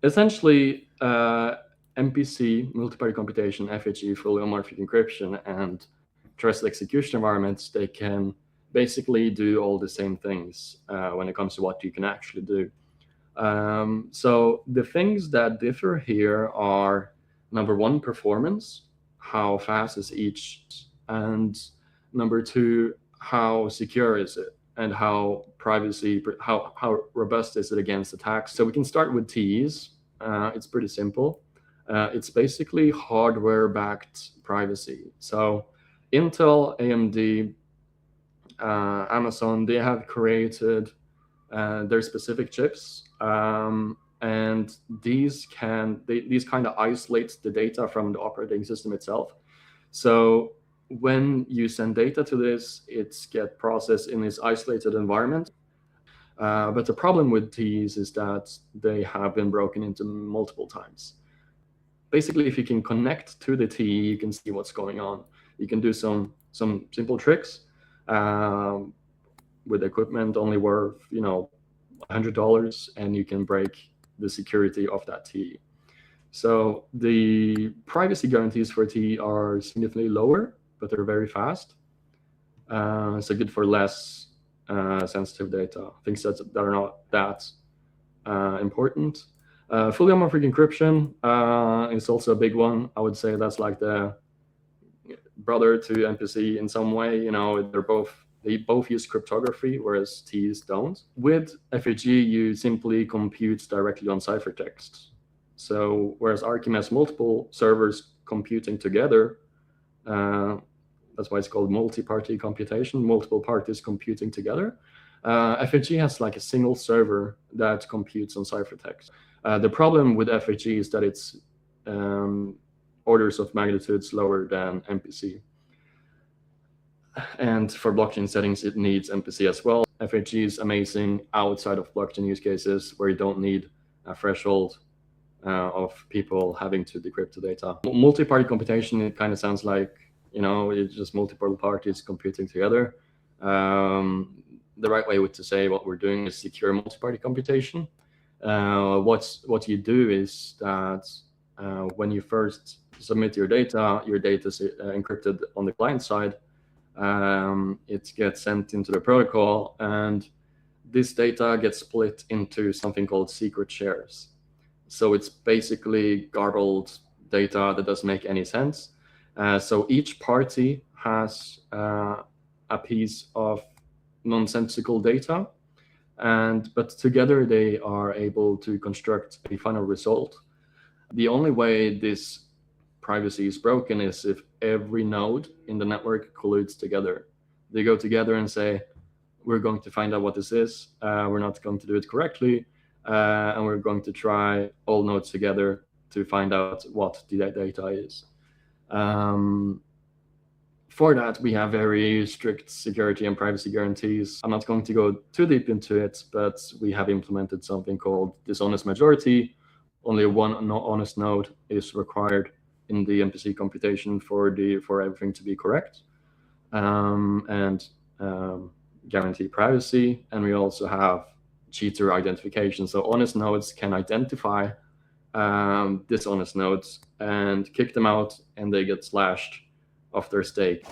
essentially, MPC, multi-party computation, FHE, fully homomorphic encryption, and trusted execution environments, they can basically do all the same things when it comes to what you can actually do. So the things that differ here are, number one, performance. How fast is each? And number two, how secure is it? And how robust is it against attacks? So we can start with TEEs. It's pretty simple. It's basically hardware-backed privacy. So Intel, AMD, Amazon, they have created their specific chips, and these kind of isolate the data from the operating system itself. So when you send data to this, it's get processed in this isolated environment. But the problem with these is that they have been broken into multiple times. Basically, if you can connect to the TE, you can see what's going on. You can do some simple tricks with equipment only worth, $100, and you can break the security of that TE. So the privacy guarantees for TE are significantly lower, but they're very fast. So good for less sensitive data, things that are not that important. Fully homomorphic encryption is also a big one. I would say that's like the brother to MPC in some way. They both use cryptography, whereas TEEs don't. With FHE, you simply compute directly on ciphertext. So whereas ARCHIM has multiple servers computing together, that's why it's called multi-party computation, multiple parties computing together. FHE has like a single server that computes on ciphertext. The problem with FHE is that it's orders of magnitude lower than MPC. And for blockchain settings, it needs MPC as well. FHE is amazing outside of blockchain use cases where you don't need a threshold of people having to decrypt the data. Multi-party computation, it kind of sounds like, it's just multiple parties computing together. The right way to say what we're doing is secure multi-party computation. What you do is that when you first submit your data is encrypted on the client side. It gets sent into the protocol, and this data gets split into something called secret shares. So it's basically garbled data that doesn't make any sense. So each party has a piece of nonsensical data, but together they are able to construct a final result. The only way this privacy is broken is if every node in the network colludes together. They go together and say, we're going to find out what this is. We're not going to do it correctly. And we're going to try all nodes together to find out what the data is. For that, we have very strict security and privacy guarantees. I'm not going to go too deep into it, but we have implemented something called dishonest majority. Only one honest node is required in the MPC computation for everything to be correct, and guarantee privacy. And we also have cheater identification. So honest nodes can identify dishonest nodes and kick them out, and they get slashed off their stake.